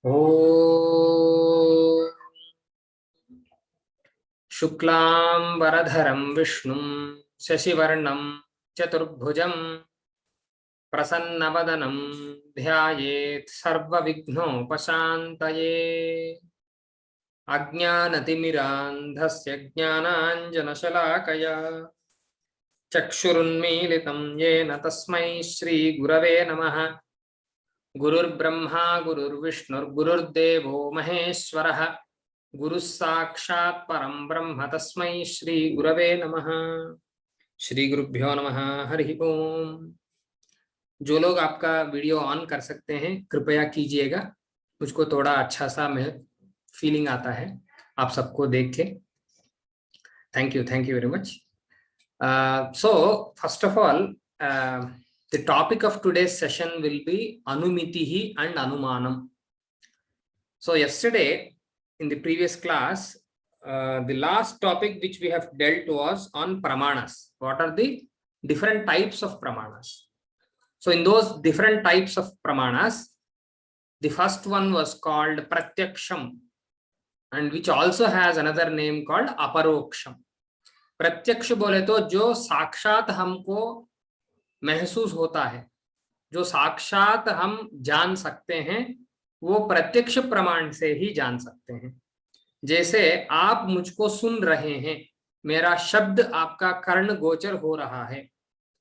ॐ शुक्लांबरधरं विष्णुं शशिवर्णं चतुर्भुजं प्रसन्नवदनं ध्यायेत् सर्वविघ्नोपशान्तये। अज्ञानतिमिरान्धस्य ज्ञानाञ्जनशलाकया चक्षुरुन्मीलितं येन तस्मै श्रीगुरवे नमः। गुरुर्ब्रह्मा गुरुर्विष्णुर्गुरुर्देवो महेश्वरः गुरुः साक्षात् परं ब्रह्म तस्मै श्री गुरवे नमः। श्री गुरुभ्यो नमः। हरि ओम। जो लोग आपका वीडियो ऑन कर सकते हैं कृपया कीजिएगा, मुझको थोड़ा अच्छा सा फीलिंग आता है आप सबको देख के। Thank you very much. So first of all, the topic of today's session will be Anumitihi and Anumanam. So yesterday in the previous class, the last topic which we have dealt was on Pramanas. What are the different types of Pramanas? So in those different types of Pramanas, the first one was called Pratyaksham, and which also has another name called Aparoksham. प्रत्यक्ष बोले तो जो साक्षात हमको महसूस होता है, जो साक्षात हम जान सकते हैं, वो प्रत्यक्ष प्रमाण से ही जान सकते हैं। जैसे आप मुझको सुन रहे हैं, मेरा शब्द आपका कर्ण गोचर हो रहा है,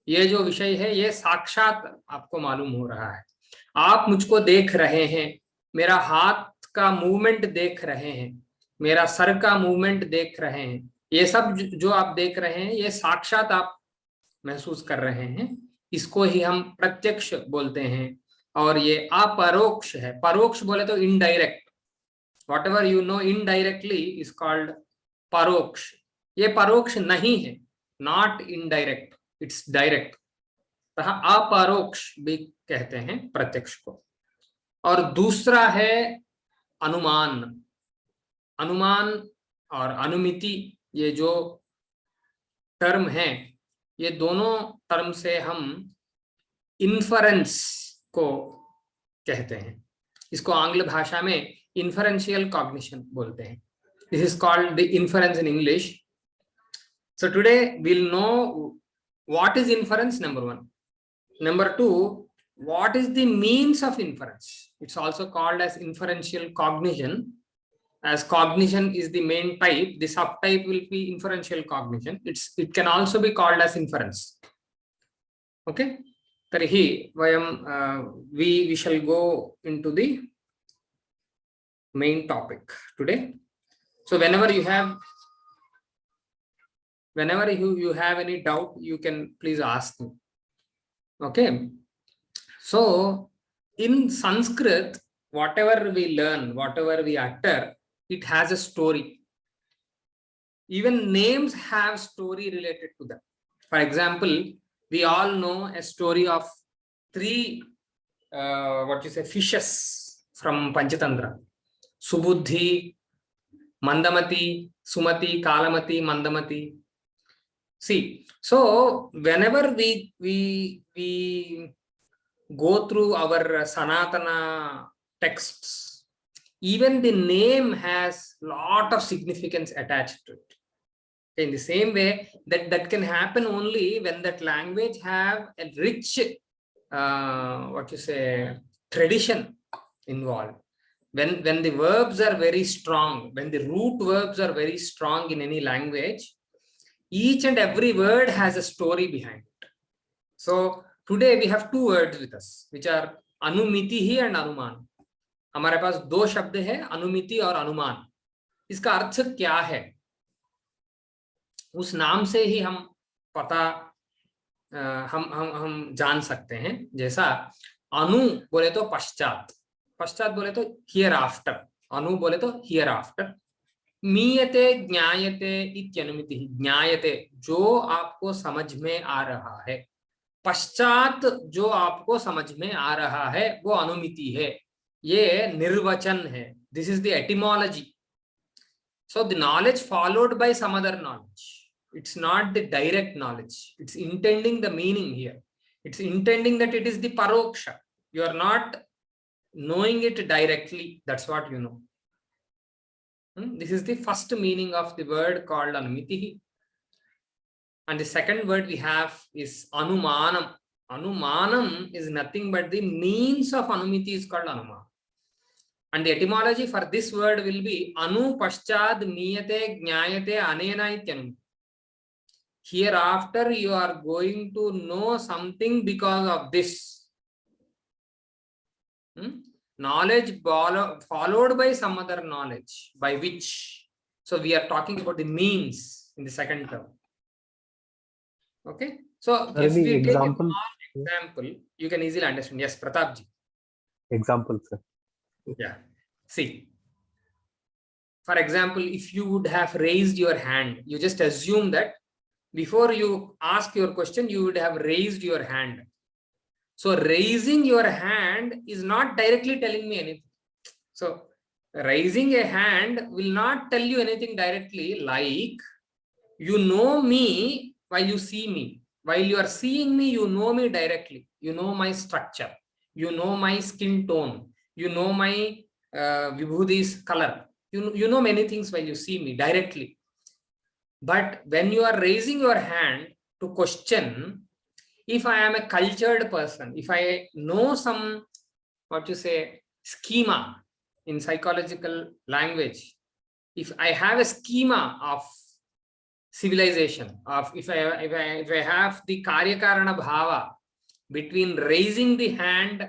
ये जो विषय है ये साक्षात आपको मालूम हो रहा है। आप मुझको देख रहे हैं, मेरा हाथ का मूवमेंट देख रहे हैं, मेरा सर का मूवमेंट देख रहे हैं, ये सब जो आप देख रहे हैं ये साक्षात आप महसूस कर रहे हैं, इसको ही हम प्रत्यक्ष बोलते हैं। और ये अपरोक्ष है। परोक्ष बोले तो indirect, what ever you know indirectly is called परोक्ष। ये परोक्ष नहीं है, नॉट इनडायरेक्ट, इट्स डायरेक्ट। अपरोक्ष भी कहते हैं प्रत्यक्ष को। और दूसरा है अनुमान। अनुमान और अनुमिति, ये जो टर्म है, ये दोनों टर्म से हम इन्फरेंस को कहते हैं। इसको आंग्ल भाषा में इन्फरेंशियल कॉग्निशन बोलते हैं। This is called the inference in English. So today we'll know what is inference, number one. Number two, what is the means of inference? It's also called as inferential cognition. As cognition is the main type, the subtype will be inferential cognition. It can also be called as inference. Okay, tarhi vayam we shall go into the main topic today. So whenever you have any doubt, you can please ask me. Okay, so in Sanskrit, whatever we learn, whatever we utter, it has a story. Even names have story related to them. For example, we all know a story of three fishes from Panchatantra: Subuddhi, Mandamati, Sumati, Kalamati, Mandamati. See, so whenever we go through our Sanatana texts, even the name has lot of significance attached to it. In the same way, that can happen only when that language have a rich tradition involved. When the verbs are very strong, when the root verbs are very strong in any language, each and every word has a story behind it. So today we have two words with us, which are Anumitihi and Anuman. हमारे पास दो शब्द है, अनुमिति और अनुमान। इसका अर्थ क्या है, उस नाम से ही हम पता हम जान सकते हैं। जैसा अनु बोले तो पश्चात, पश्चात बोले तो हियर आफ्टर, अनु बोले तो हियर आफ्टर। मीयते ज्ञायते इत्यनुमिति। ज्ञायते जो आपको समझ में आ रहा है, पश्चात जो आपको समझ में आ रहा है वो अनुमिति है। ये निर्वचन है। This is the etymology. So the knowledge followed by some other knowledge, it's not the direct knowledge, it's intending the meaning here, it's intending that it is the परोक्ष। You are not knowing it directly. That's what you know. This is the first meaning of the word called anumitihi. And the second word we have is anumanam. Anumanam is nothing but the means of anumiti is called anuma. And the etymology for this word will be anu paschad niyate jnayate anena ityanum. Hereafter you are going to know something because of this. Knowledge followed by some other knowledge, by which. So we are talking about the means in the second term. Okay. So if we take a small example, you can easily understand. Yes, Pratapji. Example, sir. Yeah. See, for example, if you would have raised your hand, you just assume that before you ask your question, you would have raised your hand. So raising your hand is not directly telling me anything. So raising a hand will not tell you anything directly, like you know me while you see me. While you are seeing me, you know me directly. You know my structure. You know my skin tone. You know my vibhudi's color. You know many things while you see me directly. But when you are raising your hand to question, if I am a cultured person, if I know some, what you say, schema in psychological language, if I have a schema of civilization, of if I have the karyakarana bhava between raising the hand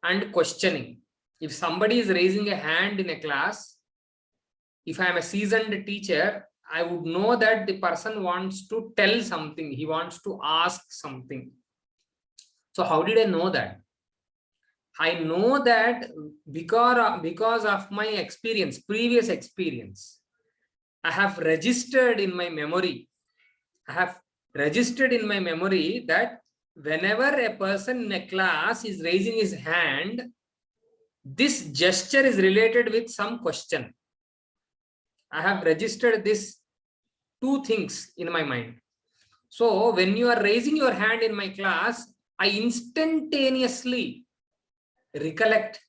and questioning. If somebody is raising a hand in a class, if I am a seasoned teacher, I would know that the person wants to tell something, he wants to ask something. So how did I know that? I know that because of my experience, previous experience. I have registered in my memory. I have registered in my memory that whenever a person in a class is raising his hand, this gesture is related with some question. I have registered these two things in my mind. So when you are raising your hand in my class, I instantaneously recollect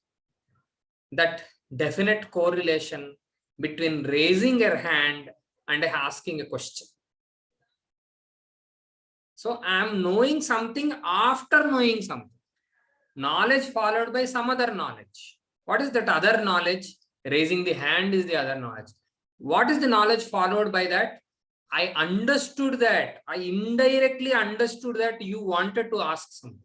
that definite correlation between raising your hand and asking a question. So I am knowing something after knowing something. Knowledge followed by some other knowledge. What is that other knowledge? Raising the hand is the other knowledge. What is the knowledge followed by that? I understood that. I indirectly understood that you wanted to ask something.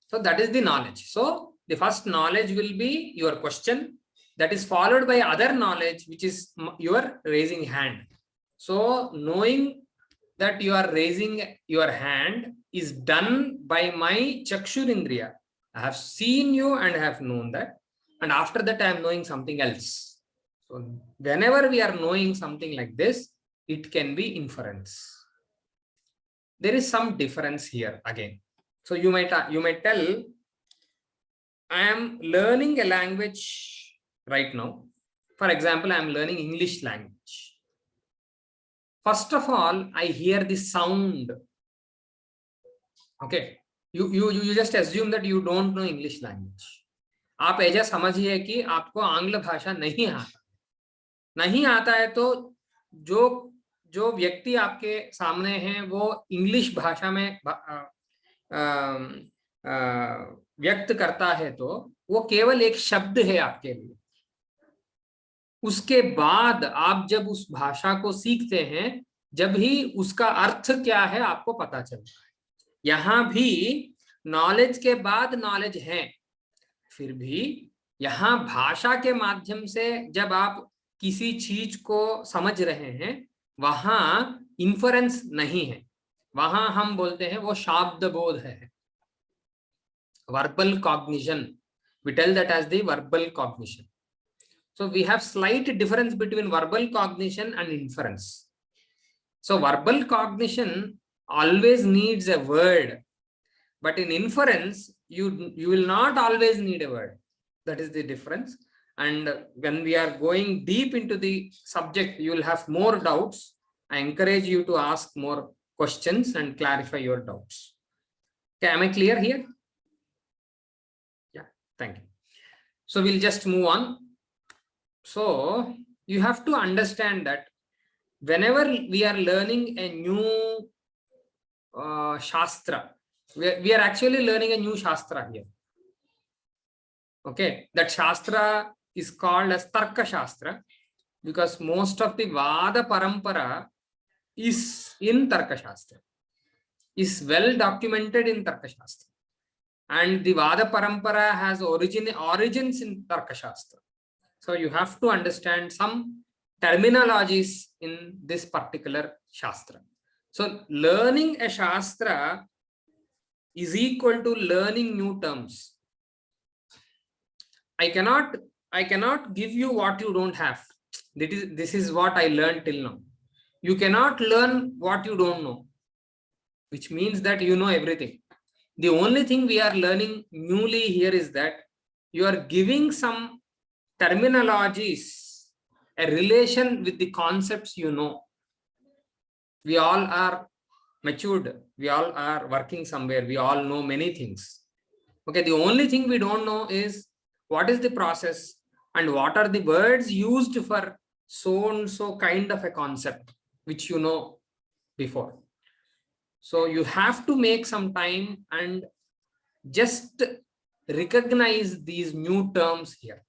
So that is the knowledge. So the first knowledge will be your question. That is followed by other knowledge, which is your raising hand. So knowing that you are raising your hand is done by my chakshurindriya. I have seen you and I have known that. And after that, I am knowing something else. So whenever we are knowing something like this, it can be inference. There is some difference here again. So you might tell, I am learning a language right now. For example, I am learning English language. First of all, I hear the sound. Okay, you just assume that you don't know English language. आप ऐसा समझिए कि आपको आंग्ल भाषा नहीं आता है, तो जो व्यक्ति आपके सामने हैं वो इंग्लिश भाषा में व्यक्त करता है, तो वो केवल एक शब्द है आपके लिए. उसके बाद आप जब उस भाषा को सीखते हैं, जब ही उसका अर्थ क्या है आपको पता चलता है. यहाँ भी नॉलेज के बाद नॉलेज है, फिर भी यहाँ भाषा के माध्यम से जब आप किसी चीज को समझ रहे हैं, वहां इन्फरेंस नहीं है, वहां हम बोलते हैं वो शाब्द बोध है, verbal cognition. We tell that as the verbal cognition. So we have slight difference between verbal cognition and inference. So verbal cognition always needs a word, but in inference, you will not always need a word. That is the difference. And when we are going deep into the subject, you will have more doubts. I encourage you to ask more questions and clarify your doubts. Okay, am I clear here? Thank you. So we'll just move on. So you have to understand that whenever we are learning a new Shastra, we are actually learning a new Shastra here. Okay, that Shastra is called as Tarka Shastra because most of the Vada Parampara is in Tarka Shastra, is well documented in Tarka Shastra. And the Vada Parampara has origins in Tarka Shastra. So you have to understand some terminologies in this particular Shastra. So learning a Shastra is equal to learning new terms. I cannot give you what you don't have. This is what I learned till now. You cannot learn what you don't know, which means that you know everything. The only thing we are learning newly here is that you are giving some terminologies, a relation with the concepts you know. We all are matured. We all are working somewhere. We all know many things. Okay, the only thing we don't know is what is the process and what are the words used for so and so kind of a concept, which you know before. So you have to make some time and just recognize these new terms here.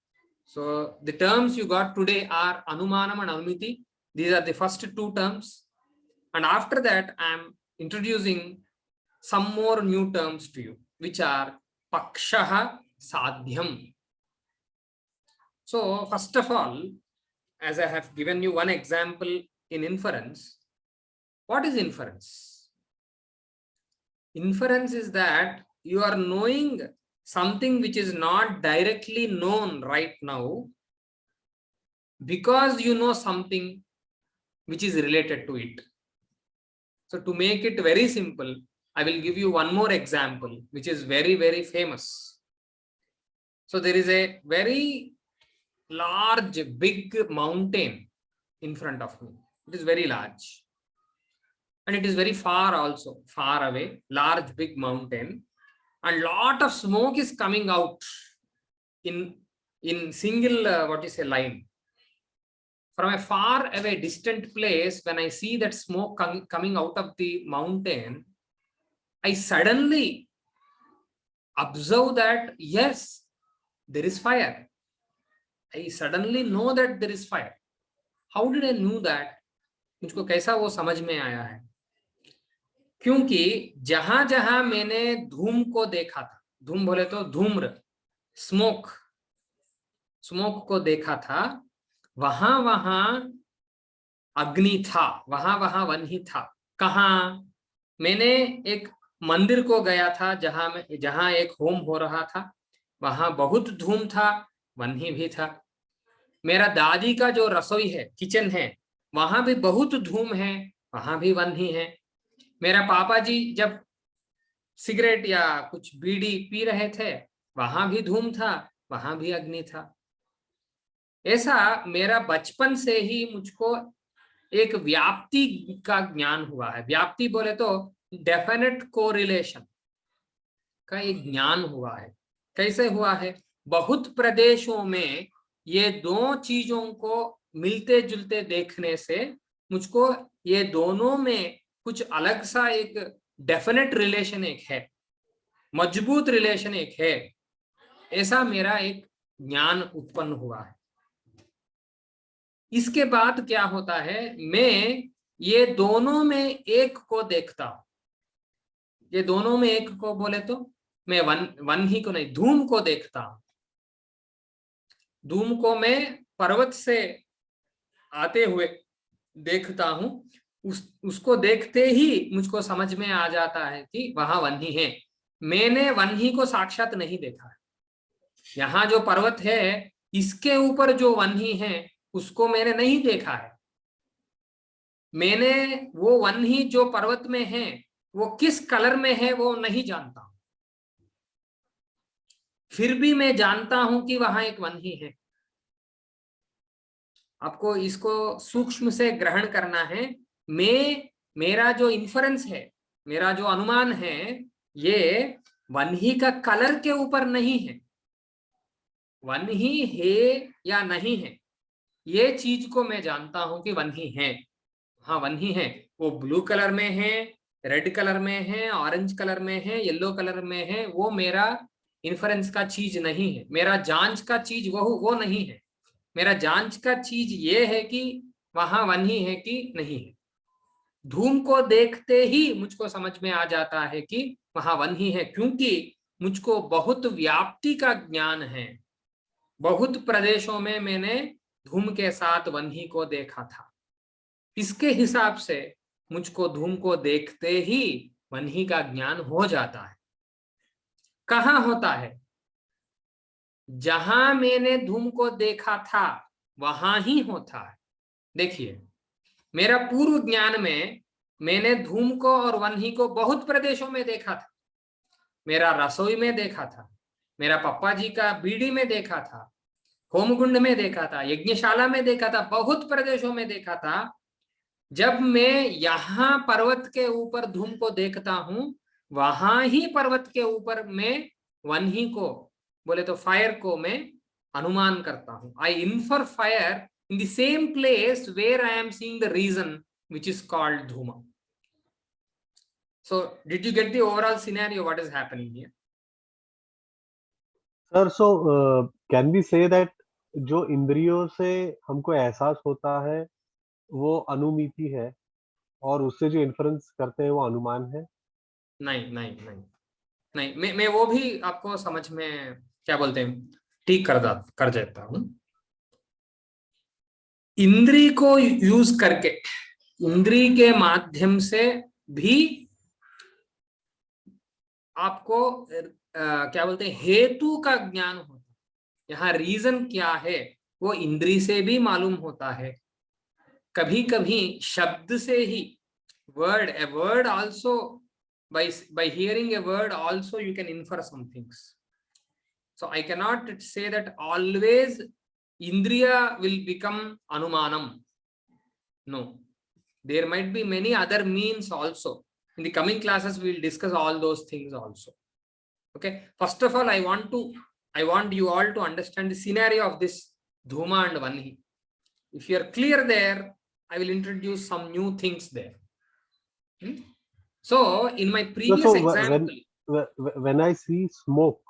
So the terms you got today are Anumanam and Anumiti. These are the first two terms. And after that, I am introducing some more new terms to you, which are Pakshaha, Sadhyam. So first of all, as I have given you one example in inference, what is inference? Inference is that you are knowing something which is not directly known right now because you know something which is related to it. So to make it very simple, I will give you one more example, which is very, very famous. So there is a very large, big mountain in front of me. It is very large. And it is very far also, far away, large, big mountain. And lot of smoke is coming out in single, line. From a far away, distant place, when I see that smoke coming out of the mountain, I suddenly observe that, yes, there is fire. I suddenly know that there is fire. How did I know that? मुझको कैसा वो समझ में आया है? क्योंकि जहां जहां मैंने धूम को देखा था, धूम बोले तो धूम्र, स्मोक को देखा था, वहां वहां अग्नि था, वहां वहां वन ही था. कहाँ? मैंने एक मंदिर को गया था जहां एक होम हो रहा था, वहां बहुत धूम था, वन ही भी था. मेरा दादी का जो रसोई है, किचन है, वहां भी बहुत धूम है, वहां भी वन ही है. मेरा पापा जी जब सिगरेट या कुछ बीड़ी पी रहे थे, वहां भी धूम था, वहां भी अग्नि था. ऐसा मेरा बचपन से ही मुझको एक व्याप्ति का ज्ञान हुआ है. व्याप्ति बोले तो डेफिनेट कोरिलेशन का एक ज्ञान हुआ है. कैसे हुआ है? बहुत प्रदेशों में ये दो चीजों को मिलते जुलते देखने से मुझको ये दोनों में कुछ अलग सा एक डेफिनेट रिलेशन एक है, मजबूत रिलेशन एक है. ऐसा मेरा एक ज्ञान उत्पन्न हुआ है. इसके बाद क्या होता है, मैं ये दोनों में एक को देखता हूं. ये दोनों में एक को बोले तो मैं वन ही को नहीं, धूम को देखता हूं. धूम को मैं पर्वत से आते हुए देखता हूं. उसको देखते ही मुझको समझ में आ जाता है कि वहां वन ही है. मैंने वन ही को साक्षात नहीं देखा है. यहाँ जो पर्वत है, इसके ऊपर जो वन ही है, उसको मैंने नहीं देखा है. मैंने वो वन ही जो पर्वत में है, वो किस कलर में है वो नहीं जानता. फिर भी मैं जानता हूं कि वहां एक वन ही है. आपको इसको सूक्ष्म से ग्रहण करना है. मेरा जो इन्फरेंस है, मेरा जो अनुमान है, ये वन ही का कलर के ऊपर नहीं है. वन ही है या नहीं है, ये चीज को मैं जानता हूं कि वन ही है। हाँ वन ही है, वो ब्लू कलर में है, रेड कलर में है, ऑरेंज कलर में है, येलो कलर में है, वो मेरा इन्फरेंस का चीज नहीं है, मेरा जांच का चीज वो नहीं है। मेरा जांच का चीज ये है कि वहां वन ही है कि नहीं है। धूम को देखते ही मुझको समझ में आ जाता है कि वहां वन ही है, क्योंकि मुझको बहुत व्याप्ति का ज्ञान है। बहुत प्रदेशों में मैंने धूम के साथ वन ही को देखा था। इसके हिसाब से मुझको धूम को देखते ही वन ही का ज्ञान हो जाता है। कहाँ होता है? जहां मैंने धूम को देखा था वहां ही होता है। देखिए, मेरा पूर्व ज्ञान में मैंने धूम को और वन ही को बहुत प्रदेशों में देखा था। मेरा रसोई में देखा था, मेरा पप्पा जी का बीड़ी में देखा था, होमकुंड में देखा था, यज्ञशाला में देखा था, बहुत प्रदेशों में देखा था। जब मैं यहाँ पर्वत के ऊपर धूम को देखता हूं, वहां ही पर्वत के ऊपर मैं वन ही को, बोले तो फायर को मैं अनुमान करता हूं। I infer fire in the same place where I am seeing the reason, which is called Dhuma. So, did you get the overall scenario? What is happening here? Sir, so can be say that जो इंद्रियों से हमको एहसास होता है वो अनुमिति है, और उससे जो इन्फ्रेंस करते हैं वो अनुमान है? नहीं नहीं नहीं नहीं, मैं वो भी आपको समझ में क्या बोलते हैं ठीक कर देता हूं। इंद्री को यूज करके, इंद्री के माध्यम से भी आपको क्या बोलते हैं हेतु का ज्ञान होता है। यहाँ रीजन क्या है वो इंद्री से भी मालूम होता है। कभी कभी शब्द से ही, word, a word also, by hearing a word also you can infer some things. So I cannot say that always indriya will become anumanam. No, there might be many other means also. In the coming classes we will discuss all those things also. Okay, first of all I want you all to understand the scenario of this Dhuma and Vanhi. If you are clear there, I will introduce some new things there. So in my previous example, when I see smoke,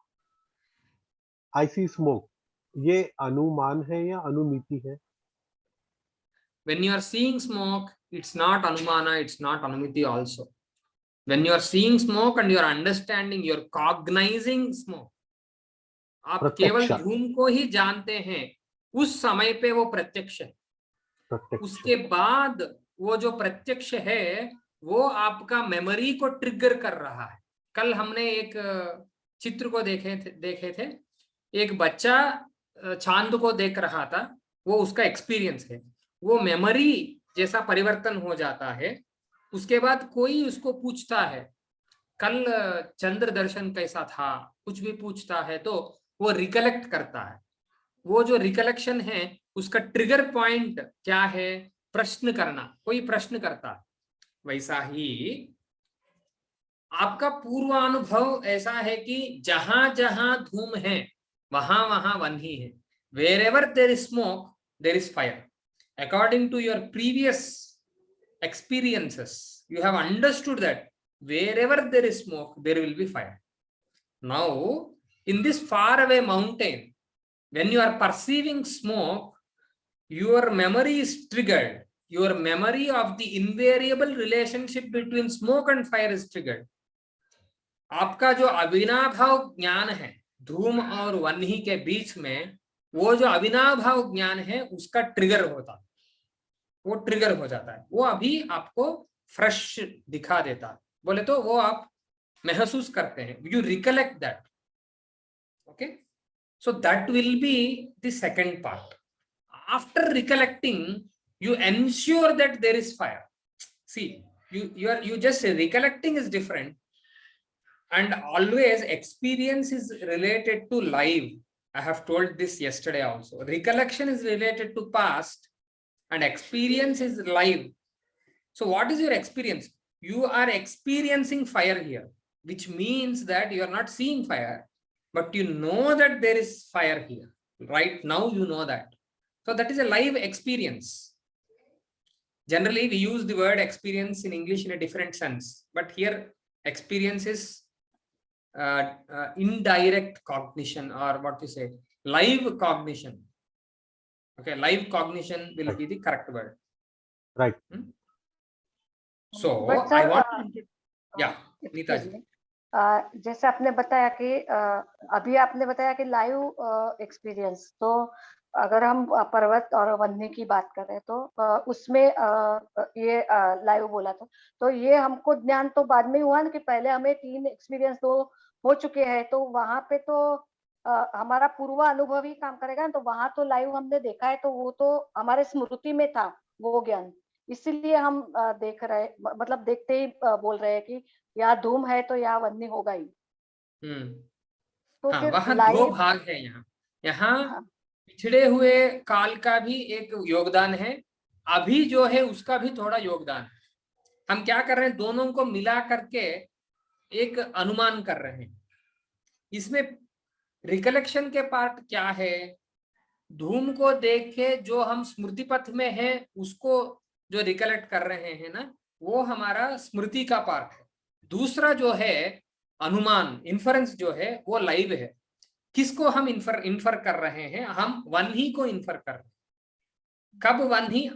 ये अनुमान है या अनुमिति है? when you are seeing smoke, it's not anumana, it's not anumiti also. When you are seeing smoke and you are understanding, you are cognizing smoke, आप केवल धूम को ही जानते हैं, उस समय पे वो प्रत्यक्ष है। उसके बाद वो जो प्रत्यक्ष है वो आपका मेमोरी को ट्रिगर कर रहा है। कल हमने एक चित्र को देखे थे, एक बच्चा चांद को देख रहा था, वो उसका एक्सपीरियंस है, वो मेमोरी जैसा परिवर्तन हो जाता है। उसके बाद कोई उसको पूछता है कल चंद्र दर्शन कैसा था, कुछ भी पूछता है तो वो रिकलेक्ट करता है। वो जो रिकलेक्शन है उसका ट्रिगर पॉइंट क्या है? प्रश्न करना, कोई प्रश्न करता है। वैसा ही आपका पूर्वानुभव ऐसा है कि जहां जहां धूम है वहां वहां वन ही है। wherever there is smoke there is fire. According to your previous experiences, you have understood that wherever there is smoke there will be fire. Now in this far away mountain, when you are perceiving smoke, your memory is triggered. Your memory of the invariable relationship between smoke and fire is triggered. आपका जो अविनाभाव ज्ञान है धूम और वन्ही के बीच में, वो जो अविनाभाव ज्ञान है उसका ट्रिगर होता है, वो ट्रिगर हो जाता है। वो अभी आपको फ्रेश दिखा देता है, बोले तो वो आप महसूस करते हैं, you recollect that. Okay, so that will be the second part. After recollecting, you ensure that there is fire. See, you just recollecting is different, and always experience is related to live. I have told this yesterday also. Recollection is related to past and experience is live. So what is your experience? You are experiencing fire here, which means that you are not seeing fire, but you know that there is fire here. right now you know that. So that is a live experience. Generally, we use the word experience in English in a different sense, but here experience is indirect cognition, or what you say, live cognition. Okay, live cognition will be the correct word. Right. So But sir, I want to, yeah, Neeta ji. जैसे आपने बताया कि अभी आपने बताया कि live experience, तो अगर हम पर्वत और वन्य की बात करें तो उसमें ये लाइव बोला था, तो ये हमको ज्ञान तो बाद में हुआ ना, कि पहले हमें 3 एक्सपीरियंस तो हो चुके हैं, तो वहां पे तो हमारा पूर्व अनुभव ही काम करेगा ना, तो वहां तो लाइव हमने देखा है, तो वो तो हमारे स्मृति में था वो ज्ञान, इसीलिए हम देख रहे, मतलब देखते ही बोल रहे हैं कि या धूम है तो या वन्य होगा ही। तो हाँ, वहाँ 2 भाग है। यहाँ पिछड़े हुए काल का भी एक योगदान है, अभी जो है उसका भी थोड़ा योगदान है। हम क्या कर रहे हैं, दोनों को मिला करके एक अनुमान कर रहे हैं। इसमें रिकलेक्शन के पार्ट क्या है, धूम को देख के जो हम स्मृति पथ में है उसको जो रिकलेक्ट कर रहे हैं ना, वो हमारा स्मृति का पार्ट है। दूसरा जो है अनुमान, इन्फरेंस जो है वो लाइव है। किसको हम इन्फर कर रहे हैं, हम वन्ही को इन्फर कर रहे हैं। कब वन्ही,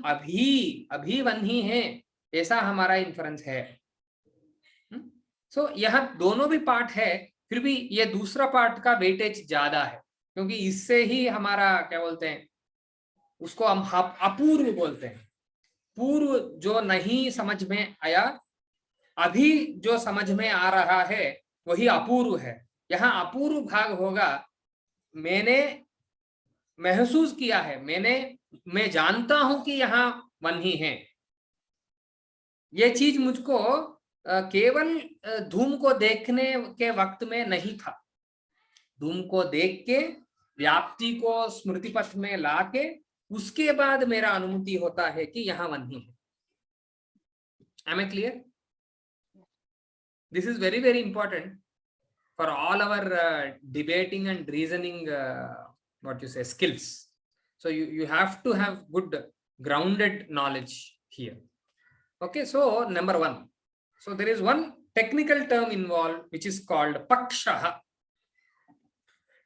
अभी वन्ही है, ऐसा हमारा इन्फरेंस है। सो यह दोनों भी पार्ट है, फिर भी ये दूसरा पार्ट का वेटेज ज्यादा है, क्योंकि इससे ही हमारा क्या बोलते हैं उसको, हम अपूर्व बोलते हैं। पूर्व जो नहीं समझ में आया, अभी जो समझ में आ रहा है वही अपूर्व है। यहाँ अपूर्व भाग होगा, मैंने महसूस किया है, मैं जानता हूं कि यहाँ वन्ही है। ये चीज मुझको केवल धूम को देखने के वक्त में नहीं था, धूम को देख के व्याप्ति को स्मृति पथ में लाके उसके बाद मेरा अनुभूति होता है कि यहाँ वन्ही है। Am I clear? This is very, very important for all our debating and reasoning, what you say, skills. So you have to have good grounded knowledge here. Okay, so number 1. So there is one technical term involved which is called pakshaha.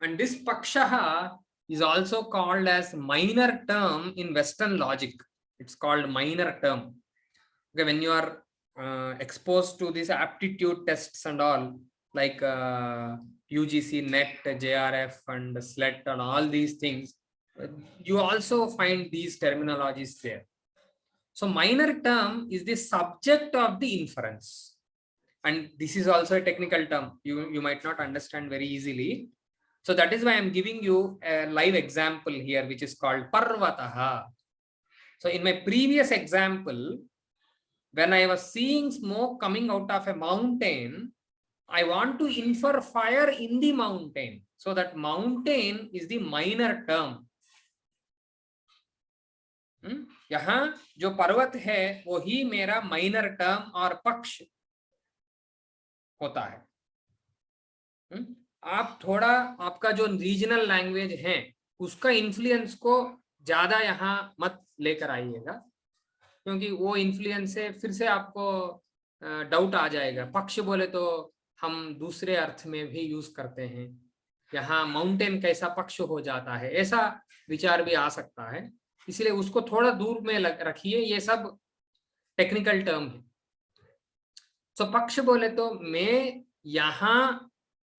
And this pakshaha is also called as minor term in Western logic. It's called minor term. Okay, when you are exposed to these aptitude tests and all, like UGC, NET, JRF and SLET and all these things, you also find these terminologies there. So minor term is the subject of the inference. And this is also a technical term. You might not understand very easily. So that is why I'm giving you a live example here, which is called Parvataha. So in my previous example, when I was seeing smoke coming out of a mountain, I want to infer fire in the mountain. So that mountain is the minor term. यहाँ जो पर्वत है वो ही मेरा minor term और पक्ष होता है। आप थोड़ा आपका जो रीजनल लैंग्वेज है उसका इन्फ्लुएंस को ज्यादा यहाँ मत लेकर आइएगा, क्योंकि वो इन्फ्लुएंस से फिर से आपको डाउट आ जाएगा। पक्ष बोले तो हम दूसरे अर्थ में भी यूज करते हैं, यहाँ माउंटेन कैसा पक्ष हो जाता है, ऐसा विचार भी आ सकता है। इसलिए उसको थोड़ा दूर में रखिए, ये सब टेक्निकल टर्म है। तो पक्ष बोले तो मैं यहाँ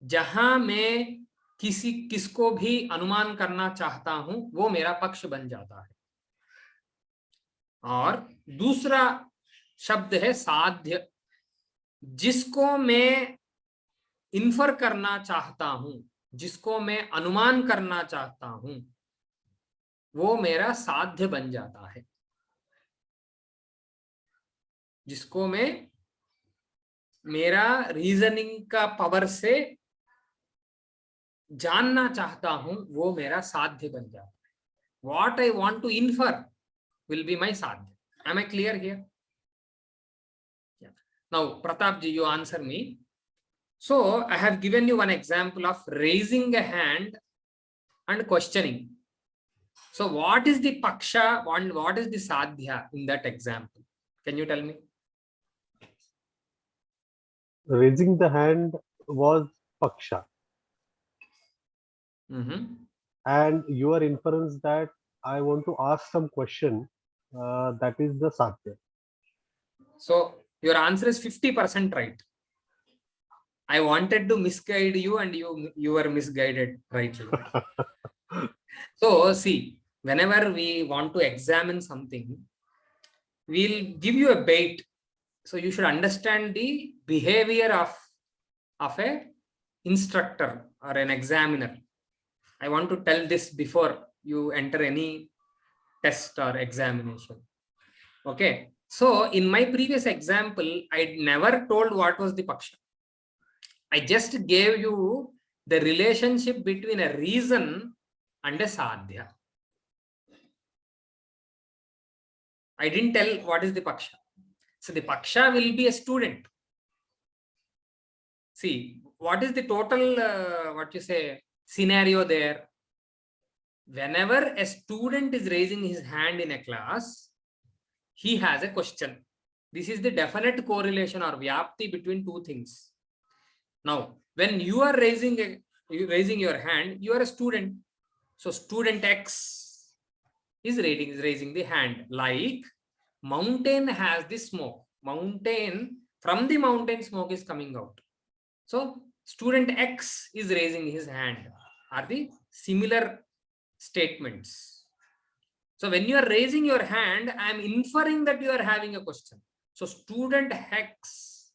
जहां मैं किसको भी अनुमान करना चाहता हूं वो मेरा पक्ष बन जाता है। और दूसरा शब्द है साध्य, जिसको मैं इन्फर करना चाहता हूं, जिसको मैं अनुमान करना चाहता हूं, वो मेरा साध्य बन जाता है। जिसको मैं मेरा रीजनिंग का पावर से जानना चाहता हूं वो मेरा साध्य बन जाता है। What I want to infer will be my sadhya. Am I clear here? Yeah. Now, Pratap ji, you answer me. So, I have given you one example of raising a hand and questioning. So what is the paksha and what is the sadhya in that example? Can you tell me? Raising the hand was paksha, and your inference that I want to ask some question, that is the sadhya. So your answer is 50% right. I wanted to misguide you and you were misguided rightly. So see, whenever we want to examine something, we'll give you a bait. So you should understand the behavior of a instructor or an examiner. I want to tell this before you enter any test or examination. Okay. So in my previous example, I never told what was the paksha. I just gave you the relationship between a reason and a sadhya. I didn't tell what is the paksha. So the paksha will be a student. See, what is the total, scenario there? Whenever a student is raising his hand in a class, he has a question. This is the definite correlation or vyapti between two things. Now, when you are raising your hand, you are a student. So student X is raising the hand. Like mountain has the smoke. From the mountain smoke is coming out. So student X is raising his hand. Are the similar statements. So when you are raising your hand, I am inferring that you are having a question. So student X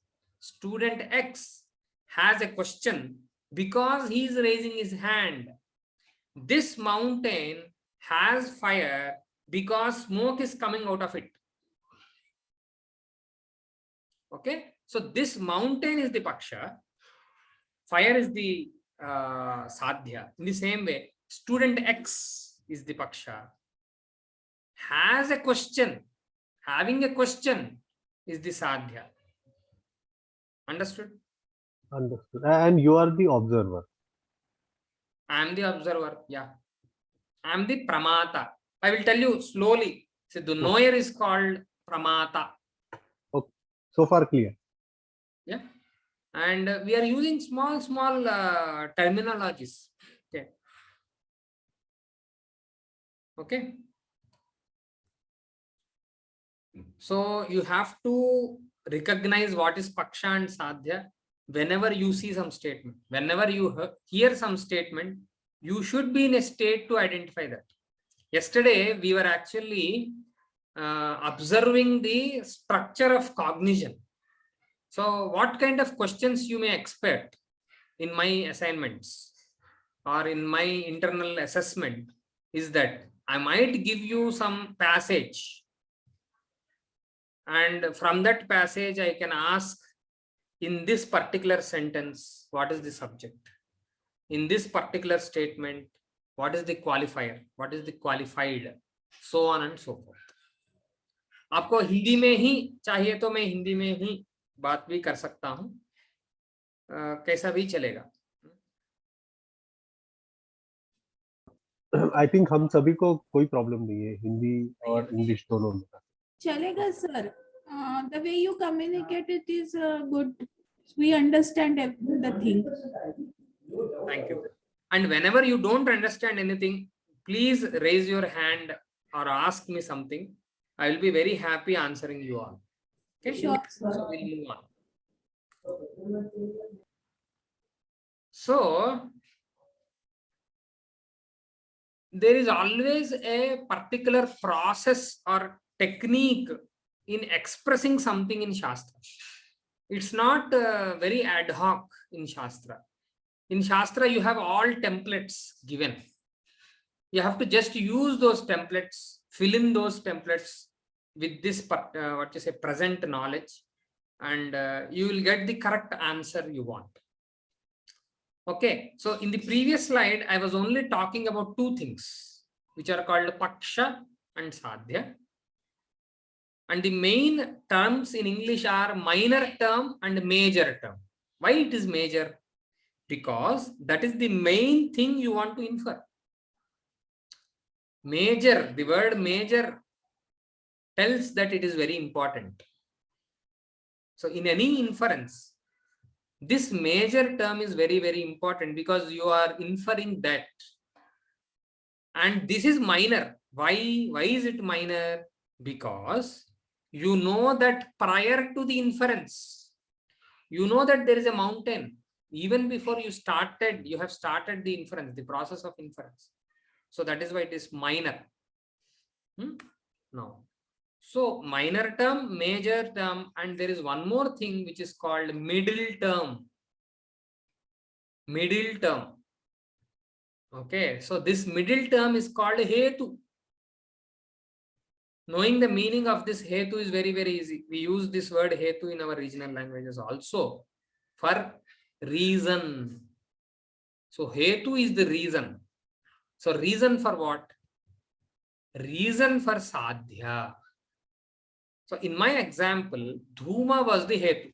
has a question because he is raising his hand. This mountain has fire because smoke is coming out of it. Okay, so this mountain is the paksha, fire is the sadhya. In the same way, student X is the paksha, has a question, having a question is the sadhya. Understood? Understood. And you are the observer. I am the observer. Yeah, I am the pramata. I will tell you slowly. So the knower is called pramata. Okay. So far clear. Yeah, and we are using small terminologies. Okay. So you have to recognize what is paksha and sadhya whenever you see some statement. Whenever you hear some statement, you should be in a state to identify that. Yesterday, we were actually observing the structure of cognition. So what kind of questions you may expect in my assignments or in my internal assessment is that I might give you some passage, and from that passage I can ask, in this particular sentence, what is the subject? In this particular statement, what is the qualifier? What is the qualified? So on and so forth. आपको हिंदी में ही चाहिए तो मैं हिंदी में ही बात भी कर सकता हूं, कैसा भी चलेगा. I think हम सभी को कोई प्रॉब्लम नहीं है हिंदी और इंग्लिश दोनों में. चलेगा sir. The way you communicate it is good. We understand the thing. Thank you. And whenever you don't understand anything, please raise your hand or ask me something. I will be very happy answering you all. Okay? Sure. So we'll move on. So there is always a particular process or technique in expressing something in Shastra. It's not very ad hoc in Shastra. In Shastra, you have all templates given. You have to just use those templates, fill in those templates with this present knowledge, and you will get the correct answer you want. Okay, so in the previous slide, I was only talking about two things, which are called paksha and sadhya. And the main terms in English are minor term and major term. Why it is major? Because that is the main thing you want to infer. Major, the word major tells that it is very important. So in any inference, this major term is very, very important because you are inferring that. And this is minor. Why is it minor? Because you know that prior to the inference, you know that there is a mountain. Even before you started, you have started the inference, the process of inference. So that is why it is minor. No. So minor term, major term, and there is one more thing which is called middle term. Middle term. Okay, so this middle term is called hetu. Knowing the meaning of this hetu is very, very easy. We use this word hetu in our regional languages also for reason. So hetu is the reason. So reason for what? Reason for sadhya. So in my example, dhuma was the hetu.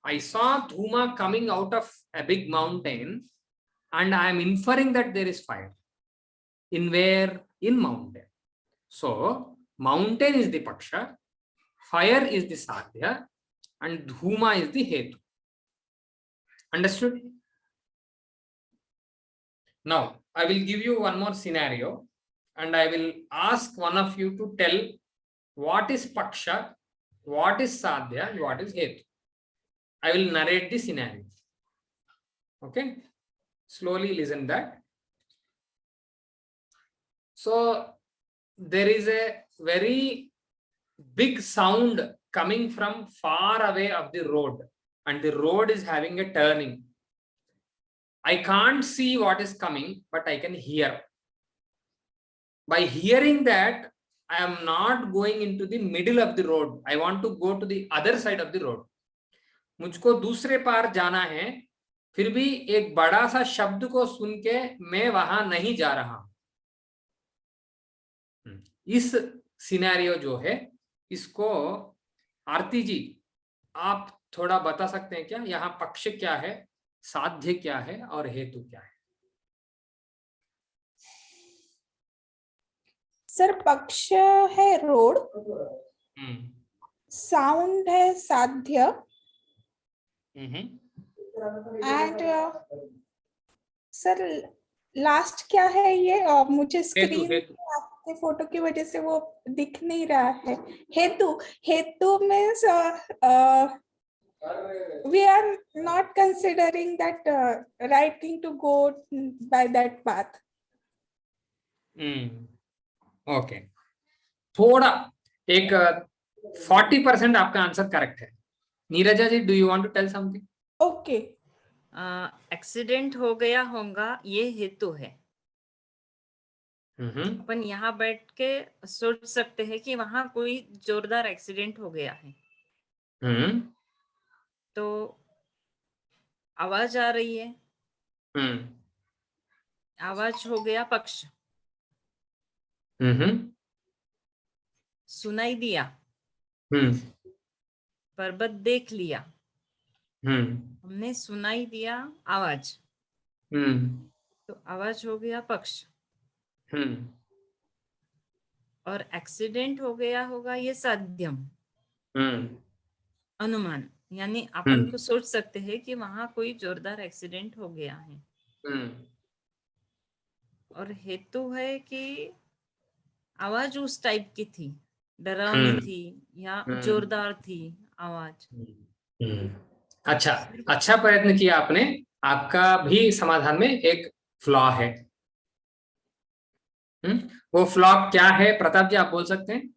I saw dhuma coming out of a big mountain and I am inferring that there is fire. In where? In mountain. So mountain is the paksha, fire is the sadhya, and dhuma is the hetu. Understood? Now, I will give you one more scenario and I will ask one of you to tell what is paksha, what is sadhya, and what is hetu. I will narrate the scenario. Okay? Slowly listen that. So, there is a very big sound coming from far away of the road, and the road is having a turning. I can't see what is coming, but I can hear. By hearing that, I am not going into the middle of the road. I want to go to the other side of the road. मुझको दूसरे पार जाना है, फिर भी एक बड़ा सा शब्द को सुन के मैं वहां नहीं जा रहा. इस सिनेरियो जो है, इसको आरती जी आप थोड़ा बता सकते हैं क्या? यहाँ पक्ष क्या है, साध्य क्या है और हेतु क्या है? सर पक्ष है रोड, साउंड है साध्य, एंड सर लास्ट क्या है ये? मुझे स्क्रीन आपके फोटो की वजह से वो दिख नहीं रहा है. हेतु. हेतु means we are not considering that right thing to go by that path. Okay, थोड़ा एक 40% आपका आंसर करेक्ट है. Neerja ji, do you want to tell something? Okay. Accident हो गया होगा, ये हेतु है. अपन यहाँ बैठ के सोच सकते हैं कि वहां कोई जोरदार एक्सीडेंट हो गया है. तो आवाज आ रही है, आवाज हो गया पक्ष. सुनाई दिया, पर्वत देख लिया, हमने सुनाई दिया आवाज, तो आवाज हो गया पक्ष. और एक्सीडेंट हो गया होगा, ये साध्यम, अनुमान. यानी अपन को सोच सकते हैं कि वहां कोई जोरदार एक्सीडेंट हो गया है. और हेतु है कि आवाज उस टाइप की थी, डरावनी थी या जोरदार थी आवाज. अच्छा प्रयत्न किया आपने. आपका भी समाधान में एक फ्लॉ है. वो फ्लॉ क्या है प्रताप जी, आप बोल सकते हैं?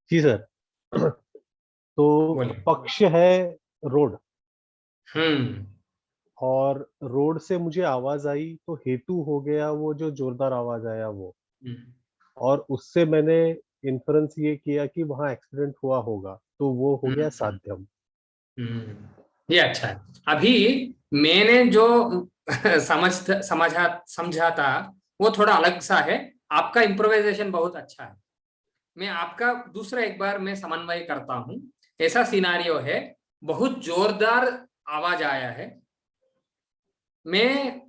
जी सर. तो पक्ष है रोड, और रोड से मुझे आवाज आई, तो हेतु हो गया वो जो जोरदार आवाज आया वो. और उससे मैंने इन्फरेंस ये किया कि वहां एक्सीडेंट हुआ होगा, तो वो हो गया साध्यम. ये अच्छा है. अभी मैंने जो समझा था वो थोड़ा अलग सा है. आपका इम्प्रोवाइजेशन बहुत अच्छा है. मैं आपका दूसरा एक बार मैं समन्वय करता हूं. ऐसा सिनारियो है, बहुत जोरदार आवाज आया है, मैं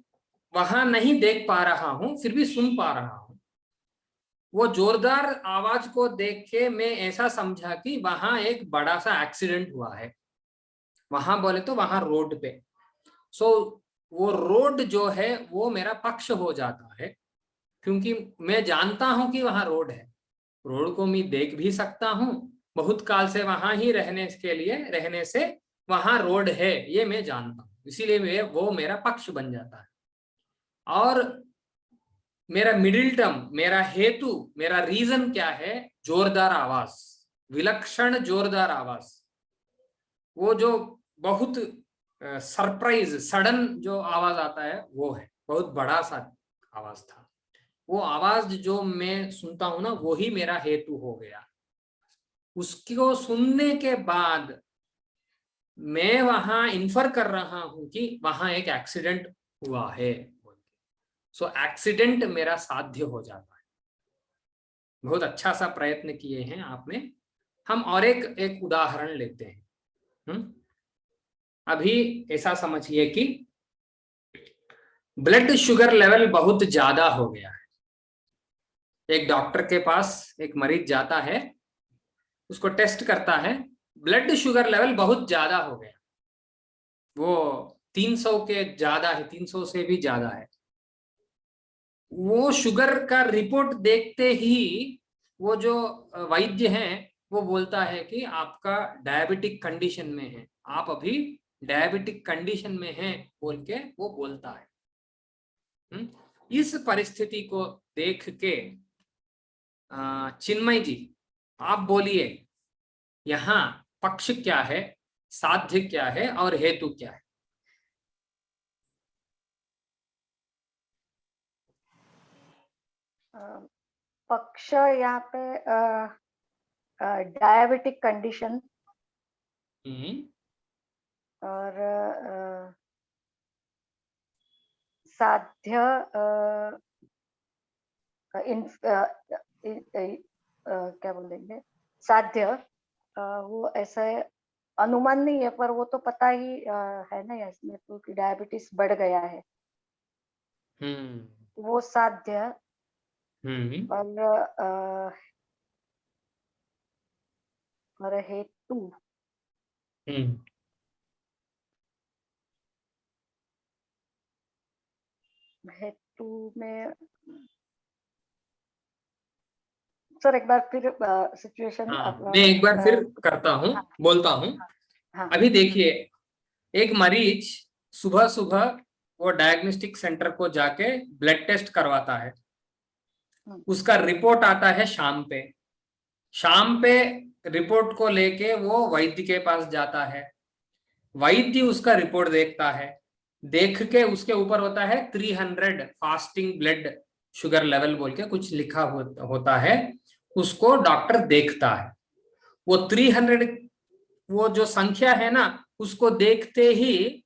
वहां नहीं देख पा रहा हूं, फिर भी सुन पा रहा हूं. वो जोरदार आवाज को देख के मैं ऐसा समझा कि वहां एक बड़ा सा एक्सीडेंट हुआ है, वहां बोले तो वहां रोड पे। सो वो रोड जो है वो मेरा पक्ष हो जाता है, क्योंकि मैं जानता हूं कि वहां रोड है, रोड को मैं देख भी सकता हूं, बहुत काल से वहां ही रहने से वहां रोड है ये मैं जानता हूं, इसीलिए वो मेरा पक्ष बन जाता है। और मेरा मिडिल टर्म, मेरा हेतु, मेरा रीजन क्या है? जोरदार आवाज, विलक्षण जोरदार आवाज, वो जो बहुत सरप्राइज सडन जो आवाज आता है वो है, बहुत बड़ा सा आवाज था। वो आवाज जो मैं सुनता हूं ना, वो ही मेरा हेतु हो गया। उसको सुनने के बाद मैं वहां इन्फर कर रहा हूं कि वहां एक एक्सीडेंट हुआ है। सो एक्सीडेंट मेरा साध्य हो जाता है। बहुत अच्छा सा प्रयत्न किए हैं आपने। हम और एक उदाहरण लेते हैं। अभी ऐसा समझिए कि ब्लड शुगर लेवल बहुत ज्यादा हो गया है। एक डॉक्टर के पास एक मरीज जाता है, उसको टेस्ट करता है, ब्लड शुगर लेवल बहुत ज्यादा हो गया, वो 300 के ज्यादा है, 300 से भी ज्यादा है। वो शुगर का रिपोर्ट देखते ही वो जो वैद्य है वो बोलता है कि आपका डायबिटिक कंडीशन में है, आप अभी डायबिटिक कंडीशन में हैं बोल के वो बोलता है। इस परिस्थिति को देख के चिन्मय जी आप बोलिए, यहाँ पक्ष क्या है, साध्य क्या है और हेतु क्या है? पक्ष यहाँ पे डायबिटिक कंडीशन और साध्य क्या बोलेंगे, साध्य वो ऐसा अनुमान नहीं है, पर वो तो पता ही है ना इसमें तो कि डायबिटीज बढ़ गया है, वो साध्य। और हेतु हेतु में सर एक बार फिर सिचुएशन मैं एक बार फिर करता हूँ, बोलता हूँ। अभी देखिए, एक मरीज सुबह सुबह वो डायग्नोस्टिक सेंटर को जाके ब्लड टेस्ट करवाता है, उसका रिपोर्ट आता है शाम पे रिपोर्ट को लेके वो वैद्य के पास जाता है, वैद्य उसका रिपोर्ट देखता है, देख के उसके ऊपर होता है 300 फास्टिंग ब्लड शुगर लेवल बोल के कुछ लिखा होता है, उसको डॉक्टर देखता है। वो 300 वो जो संख्या है ना, उसको देखते ही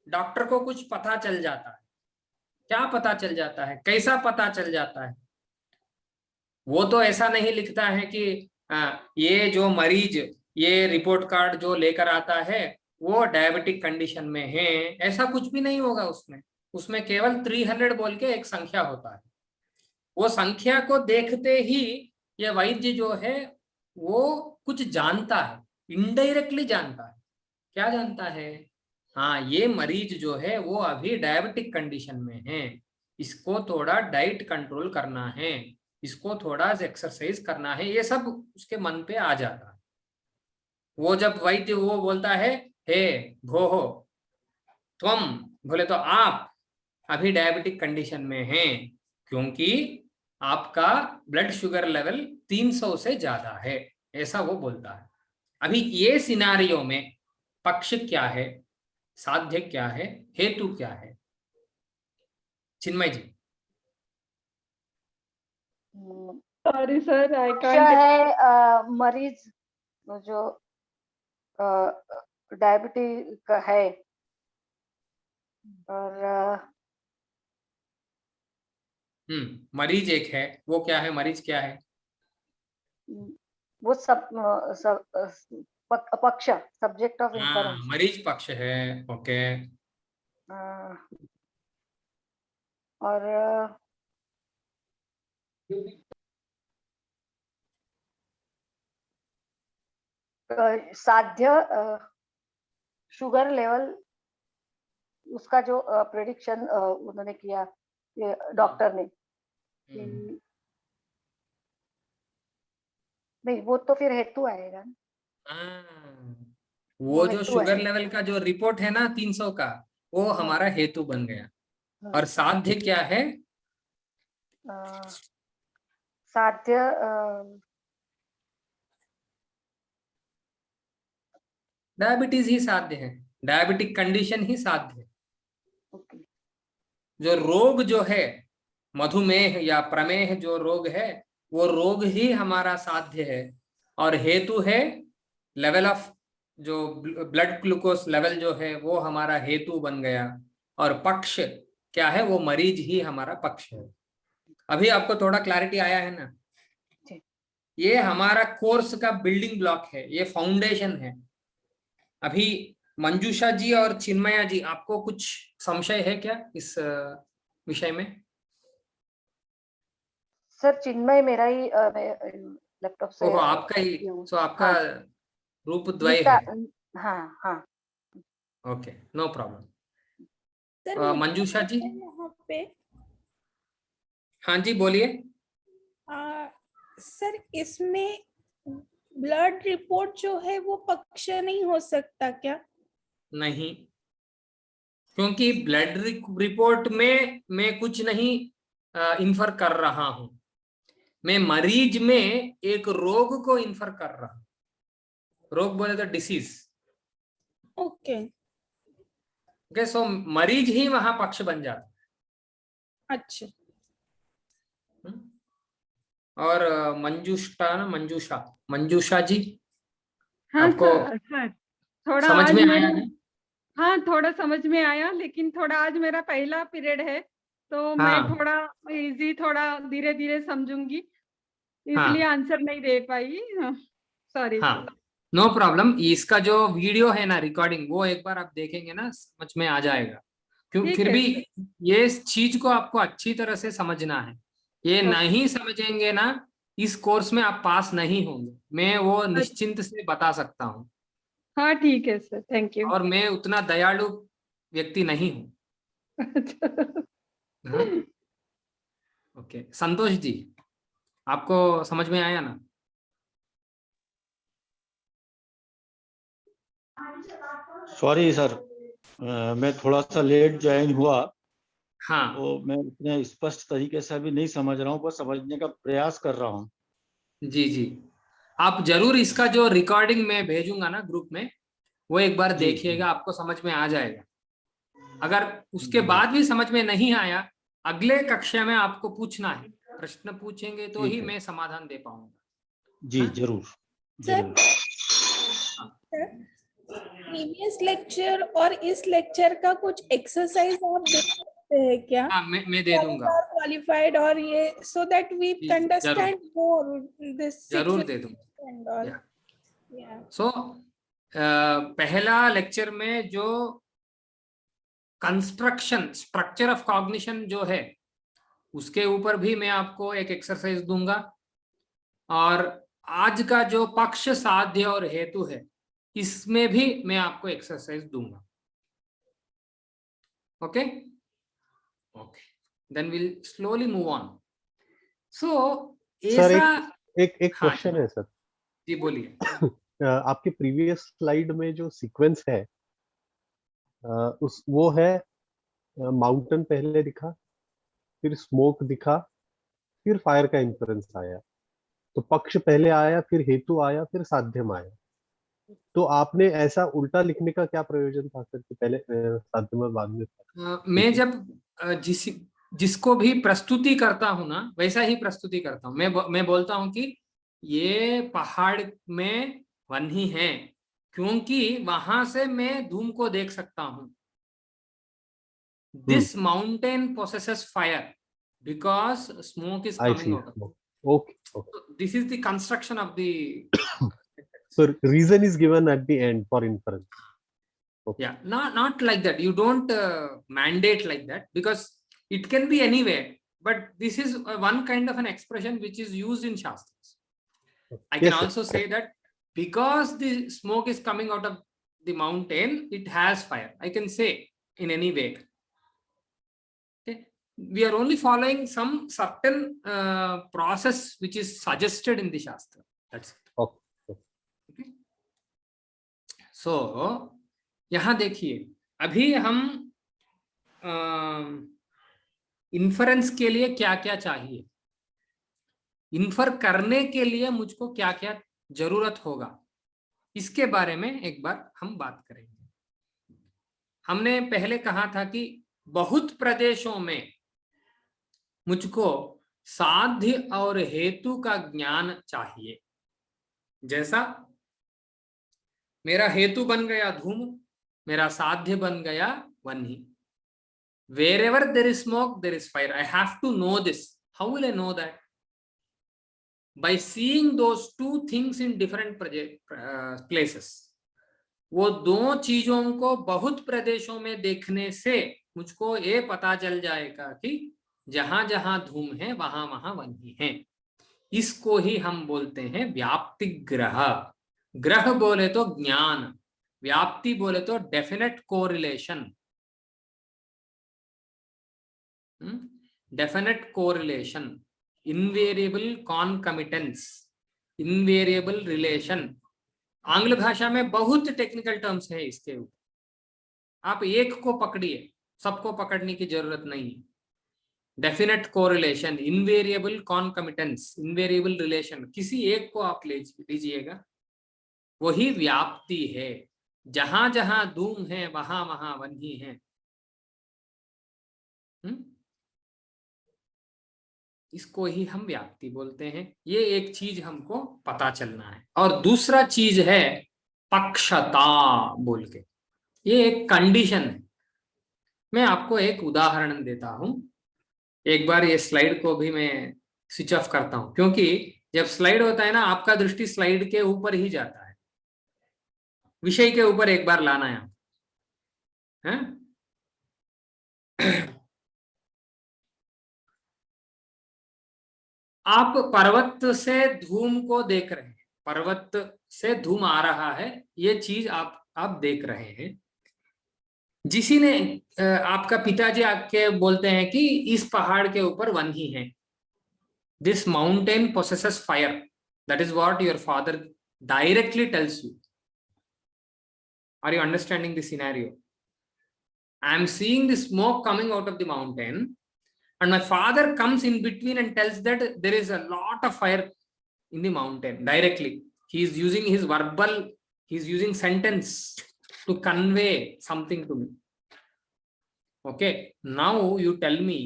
डॉक्टर को कुछ पता चल जाता है। क्या पता चल जाता है, कैसा पता चल जाता है? वो तो ऐसा नहीं लिखता है कि ये जो मरीज ये रिपोर्ट कार्ड जो लेकर आता है वो डायबिटिक कंडीशन में है, ऐसा कुछ भी नहीं होगा उसमें केवल 300 बोल के एक संख्या होता है। वो संख्या को देखते ही ये वैद्य जो है वो कुछ जानता है, इनडायरेक्टली जानता है। क्या जानता है? हाँ, ये मरीज जो है वो अभी डायबिटिक कंडीशन में है, इसको थोड़ा डाइट कंट्रोल करना है, इसको थोड़ा एक्सरसाइज करना है, ये सब उसके मन पे आ जाता है। वो जब वैद्य वो बोलता है हे भोहो त्वम, बोले तो आप अभी डायबिटिक कंडीशन में हैं, क्योंकि आपका ब्लड शुगर लेवल 300 से ज्यादा है, ऐसा वो बोलता है। अभी ये सिनारियो में पक्ष क्या है, साध्य क्या है, हेतु क्या है? चिन्मय जी। सॉरी सर, आई कांट है मरीज जो डायबिटीज है और मरीज एक है, वो क्या है, मरीज क्या है? वो पक्ष, सब्जेक्ट ऑफ इन्फरेंस, मरीज पक्ष है। ओके। और साध्य शुगर लेवल उसका जो प्रेडिक्शन उन्होंने किया डॉक्टर ने कि नहीं, वो तो फिर हेतु आएगा ना। वो जो हेतु शुगर है। लेवल का जो रिपोर्ट है ना 300 का, वो हमारा हेतु बन गया। और साध्य क्या है? साध्य डायबिटीज ही साध्य है, डायबिटिक कंडीशन ही साध्य है। ओके। जो रोग जो है मधुमेह या प्रमेह जो रोग है, वो रोग ही हमारा साध्य है। और हेतु है लेवल ऑफ जो ब्लड ग्लूकोज लेवल जो है वो हमारा हेतु बन गया। और पक्ष क्या है? वो मरीज ही हमारा पक्ष है। अभी आपको थोड़ा क्लैरिटी आया है ना? ये हमारा कोर्स का बिल्डिंग ब्लॉक है, ये फाउंडेशन है। अभी मंजूषा जी और चिन्मया जी, आपको कुछ संशय है क्या इस विषय में? सर चिन्मय मेरा ही लैपटॉप से आपका ही, सो आपका रूप द्वय है। है। हाँ हाँ। Okay, no problem. Sir Manjusha ji, यहाँ पे हाँ जी बोलिए। सर इसमें ब्लड रिपोर्ट जो है वो पक्ष नहीं हो सकता क्या? नहीं, क्योंकि ब्लड रिपोर्ट में मैं कुछ नहीं इन्फर कर रहा हूं। मैं मरीज में एक रोग को इन्फर कर रहा हूं। रोग बोले तो डिसीज। ओके ओके, सो मरीज ही वहां पक्ष बन जाता है। अच्छा। और मंजूषा जी, हाँ आपको सर थोड़ा समझ आज में मेरा, आया है? हाँ थोड़ा समझ में आया, लेकिन थोड़ा आज मेरा पहला पीरियड है तो मैं थोड़ा इजी, थोड़ा धीरे धीरे समझूंगी, इसलिए आंसर नहीं दे पाई। सॉरी। हाँ, नो प्रॉब्लम। इसका जो वीडियो है ना, रिकॉर्डिंग, वो एक बार आप देखेंगे ना, समझ में आ जाएगा। क्यों? ठीक फिर है भी ये चीज को आपको अच्छी तरह से समझना है। ये नहीं समझेंगे ना, इस कोर्स में आप पास नहीं होंगे, मैं वो निश्चिंत से बता सकता हूँ। हाँ ठीक है सर, थैंक यू। और मैं उतना दयालु व्यक्ति नहीं हूँ। ओके, संतोष जी, आपको समझ में आया ना? सॉरी सर, मैं थोड़ा सा लेट ज्वाइन हुआ, हाँ, तो मैं उतने स्पष्ट तरीके से अभी नहीं समझ रहा हूँ, पर समझने का प्रयास कर रहा हूँ। जी जी, आप जरूर इसका जो रिकॉर्डिंग मैं भेजूंगा ना ग्रुप में, वो एक बार देखिएगा, आपको समझ में आ जाएगा। अगर उसके बाद भी समझ में नहीं आया, अगले कक्षा में आपको पूछना है, प्रश्न पूछेंगे तो ही मैं समाधान दे पाऊंगा। जी जरूर जरूर। प्रीवियस लेक्चर और इस लेक्चर का कुछ एक्सरसाइज आप दे सकते हैं क्या? हाँ, मैं दे दूंगा। क्वालिफाइड और ये, so that we understand more this जरूर दे दूंगा। सो पहला लेक्चर में जो कंस्ट्रक्शन स्ट्रक्चर ऑफ कॉग्निशन जो है, उसके ऊपर भी मैं आपको एक एक्सरसाइज दूंगा। और आज का जो पक्ष, साध्य और हेतु है, इसमें भी मैं आपको एक्सरसाइज दूंगा। Okay okay, then will slowly move on. So sir ऐसा एक क्वेश्चन है सर। जी बोलिए। आपके प्रीवियस स्लाइड में जो सीक्वेंस है, वो है माउंटेन पहले दिखा, फिर स्मोक दिखा, फिर फायर का इंफरेंस आया, तो पक्ष पहले आया, फिर हेतु आया, फिर साध्यम आया। तो आपने ऐसा उल्टा लिखने का क्या प्रयोजन था सर कि पहले साध्यम और बाद में? मैं जब जिसको भी प्रस्तुति करता हूं ना, वैसा ही प्रस्तुति करता हूं। मैं बोलता हूं कि ये पहाड़ में वन्नी है, क्योंकि वहां से मैं धूम को देख सकता हूं। This mountain possesses fire because smoke is coming out. Okay. This is the construction of the So reason is given at the end for inference. Okay. Yeah, not like that. You don't mandate like that, because it can be anywhere. But this is one kind of an expression which is used in Shastras. I can also say that because the smoke is coming out of the mountain, it has fire. I can say in any way. Okay, we are only following some certain process which is suggested in the Shastra. That's it. Okay. So यहाँ देखिए, अभी हम inference के लिए क्या क्या चाहिए, infer करने के लिए मुझको क्या क्या जरूरत होगा, इसके बारे में एक बार हम बात करेंगे। हमने पहले कहा था कि बहुत प्रदेशों में मुझको साध्य और हेतु का ज्ञान चाहिए। जैसा मेरा हेतु बन गया धूम, मेरा साध्य बन गया वन्ही। Wherever there is smoke, there is fire. I have to know this. How will I know that? By seeing those two things in different places. वो दो चीजों को बहुत प्रदेशों में देखने से मुझको ये पता चल जाएगा कि जहां जहां धूम है वहां वहां वन्ही है। इसको ही हम बोलते हैं व्याप्ति ग्रह। ग्रह बोले तो ज्ञान, व्याप्ति बोले तो definite correlation. Definite correlation, invariable concomitance, invariable relation. आंग्ल भाषा में बहुत टेक्निकल टर्म्स है इसके ऊपर। आप एक को पकड़िए, सबको पकड़ने की जरूरत नहीं। Definite correlation, invariable concomitance, invariable relation, किसी एक को आप लीजिएगा, वही व्याप्ति है। जहां जहां धूम है वहां वहां वन्ही है। इसको ही हम व्याप्ति बोलते हैं। ये एक चीज हमको पता चलना है। और दूसरा चीज है पक्षता बोल के, ये एक कंडीशन है। मैं आपको एक उदाहरण देता हूं। एक बार ये स्लाइड को भी मैं स्विच ऑफ करता हूं, क्योंकि जब स्लाइड होता है ना, आपका दृष्टि स्लाइड के ऊपर ही जाता है, विषय के ऊपर एक बार लाना है आप। आप पर्वत से धूम को देख रहे हैं, पर्वत से धूम आ रहा है, ये चीज आप देख रहे हैं। जिसी ने आपका पिताजी आके बोलते हैं कि इस पहाड़ के ऊपर वन्ही है, this mountain possesses fire, that is what your father directly tells you. Are you understanding the scenario? I am seeing the smoke coming out of the mountain, and my father comes in between and tells that there is a lot of fire in the mountain directly. He is using his verbal, he is using sentence to convey something to me. Okay, now you tell me,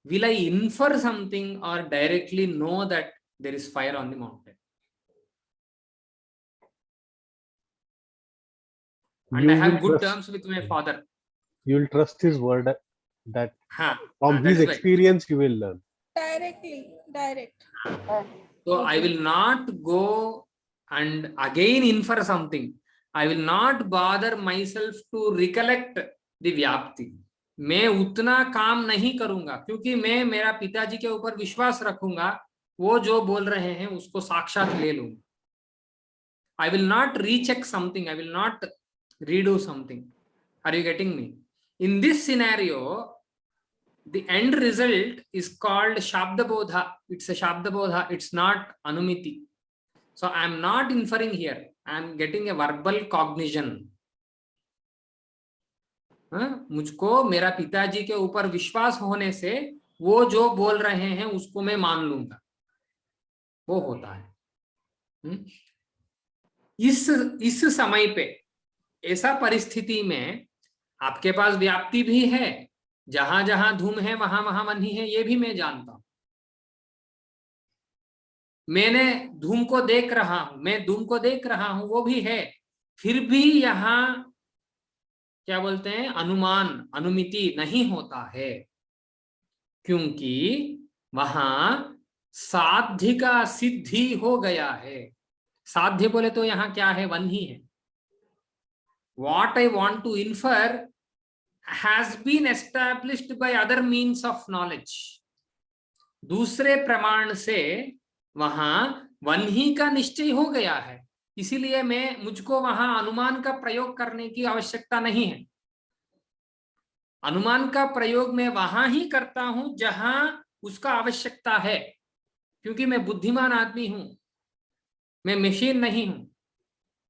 will I infer something or directly know that there is fire on the mountain? And I have good terms with my father. You will trust his word that from his experience you will learn. Direct. So I will not go and again infer something. I will not bother myself to recollect the vyapti. मैं उतना काम नहीं करूंगा, क्योंकि मैं मेरा पिताजी के ऊपर विश्वास रखूंगा। वो जो बोल रहे हैं उसको साक्षात ले लूंगा। I will not recheck something. I will not redo something. Are you getting me? In this scenario, the end result is called Shabda Bodha. It's a Shabda Bodha. It's not Anumiti. So I am not inferring here. I am getting a verbal cognition. मुझको मेरा पिताजी के ऊपर विश्वास होने से वो जो बोल रहे हैं उसको मैं मान लूंगा, वो होता है। इस समय पे, ऐसा परिस्थिति में आपके पास व्याप्ति भी है, जहां जहां धूम है वहां वहां वन्ही है, ये भी मैं जानता हूं। मैंने धूम को देख रहा हूं, मैं धूम को देख रहा हूं, वो भी है। फिर भी यहां क्या बोलते हैं, अनुमान, अनुमिति नहीं होता है, क्योंकि वहां साध्य का सिद्धि हो गया है। साध्य बोले तो यहां क्या है, वन्ही है। What I want to infer has been established by other means of knowledge. दूसरे प्रमाण से वहां वन्ही का निश्चय हो गया है। इसीलिए मुझको वहां अनुमान का प्रयोग करने की आवश्यकता नहीं है। अनुमान का प्रयोग मैं वहां ही करता हूं जहां उसका आवश्यकता है, क्योंकि मैं बुद्धिमान आदमी हूं, मैं मशीन नहीं हूं,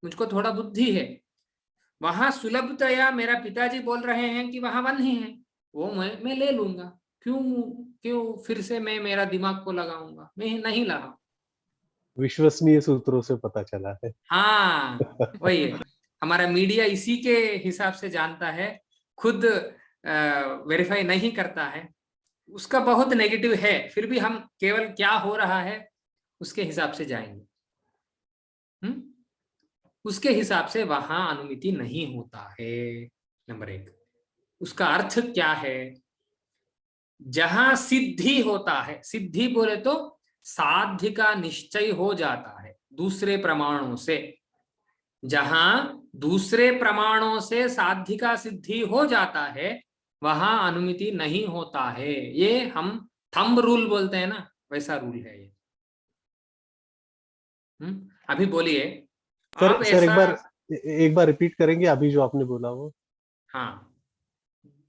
मुझको थोड़ा बुद्धि है। वहां सुलभतया मेरा पिताजी बोल रहे हैं कि वहां वन ही है, वो मैं ले लूंगा। क्यों क्यों फिर से मैं मेरा दिमाग को लगाऊंगा? मैं नहीं लगा। विश्वसनीय सूत्रों से पता चला है। हाँ वही है, हमारा मीडिया इसी के हिसाब से जानता है, खुद वेरीफाई नहीं करता है। उसका बहुत नेगेटिव है, फिर भी हम केवल क्या हो रहा है उसके हिसाब से जाएंगे। उसके हिसाब से वहां अनुमिति नहीं होता है। नंबर 1, उसका अर्थ क्या है? जहां सिद्धि होता है, सिद्धि बोले तो साध्य का निश्चय हो जाता है दूसरे प्रमाणों से। जहां दूसरे प्रमाणों से साध्य का सिद्धि हो जाता है वहां अनुमिति नहीं होता है। ये हम थंब रूल बोलते हैं ना, वैसा रूल है ये। अभी बोलिए आप सर ऐसा एक बार रिपीट करेंगे अभी जो आपने बोला वो? हाँ,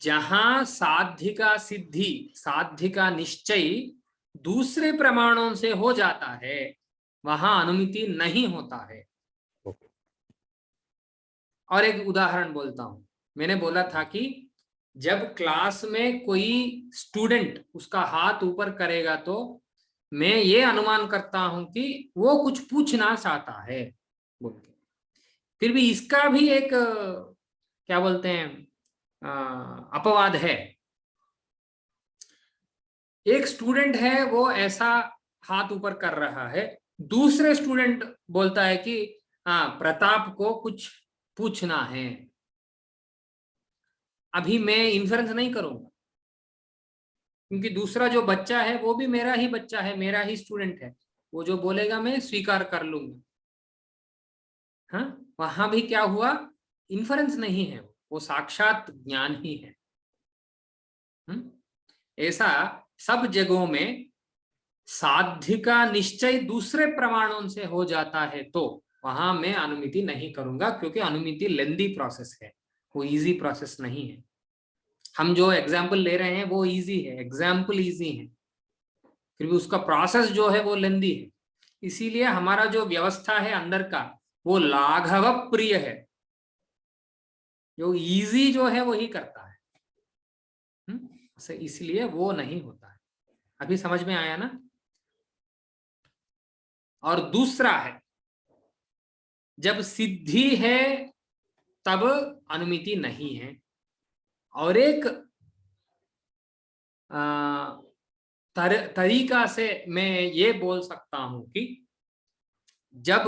जहां साध्य का सिद्धि, साध्य का निश्चय दूसरे प्रमाणों से हो जाता है वहां अनुमिति नहीं होता है। और एक उदाहरण बोलता हूं, मैंने बोला था कि जब क्लास में कोई स्टूडेंट उसका हाथ ऊपर करेगा तो मैं ये अनुमान करता हूं कि वो कुछ पूछना चाहता है बोल के। फिर भी इसका भी एक क्या बोलते हैं अपवाद है। एक स्टूडेंट है वो ऐसा हाथ ऊपर कर रहा है, दूसरे स्टूडेंट बोलता है कि हाँ प्रताप को कुछ पूछना है। अभी मैं इन्फरेंस नहीं करूंगा, क्योंकि दूसरा जो बच्चा है वो भी मेरा ही बच्चा है, मेरा ही स्टूडेंट है, वो जो बोलेगा मैं स्वीकार कर लूंगा। हाँ, वहां भी क्या हुआ? इन्फरेंस नहीं है, वो साक्षात ज्ञान ही है। ऐसा सब जगहों में साध्य का निश्चय दूसरे प्रमाणों से हो जाता है तो वहां मैं अनुमिति नहीं करूंगा, क्योंकि अनुमिति लेंदी प्रोसेस है, वो इजी प्रोसेस नहीं है। हम जो एग्जाम्पल ले रहे हैं वो इजी है, एग्जाम्पल इजी है, फिर भी उसका प्रोसेस जो है वो लेंदी है। इसीलिए हमारा जो व्यवस्था है अंदर का वो लाघव प्रिय है, जो इजी जो है वही करता है। इसलिए वो नहीं होता है। अभी समझ में आया ना? और दूसरा है, जब सिद्धि है तब अनुमिति नहीं है। और एक तरीका से मैं ये बोल सकता हूं कि जब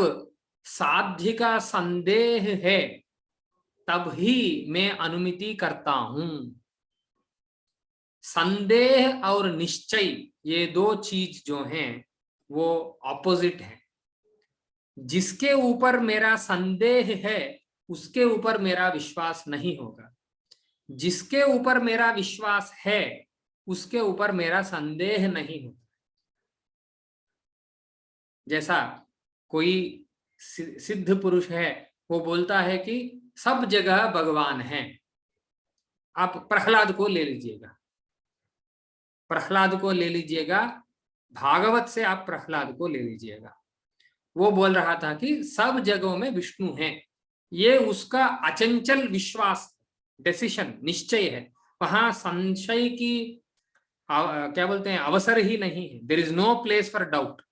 साध्य का संदेह है तब ही मैं अनुमिति करता हूं। संदेह और निश्चय ये दो चीज जो हैं वो ऑपोजिट है। जिसके ऊपर मेरा संदेह है उसके ऊपर मेरा विश्वास नहीं होगा, जिसके ऊपर मेरा विश्वास है उसके ऊपर मेरा संदेह नहीं होता। जैसा कोई सिद्ध पुरुष है, वो बोलता है कि सब जगह भगवान है। आप प्रहलाद को ले लीजिएगा, प्रहलाद को ले लीजिएगा, भागवत से आप प्रहलाद को ले लीजिएगा। वो बोल रहा था कि सब जगहों में विष्णु है, ये उसका अचंचल विश्वास, डिसीजन, निश्चय है। वहां संशय की क्या बोलते हैं, अवसर ही नहीं है। There is no place for doubt.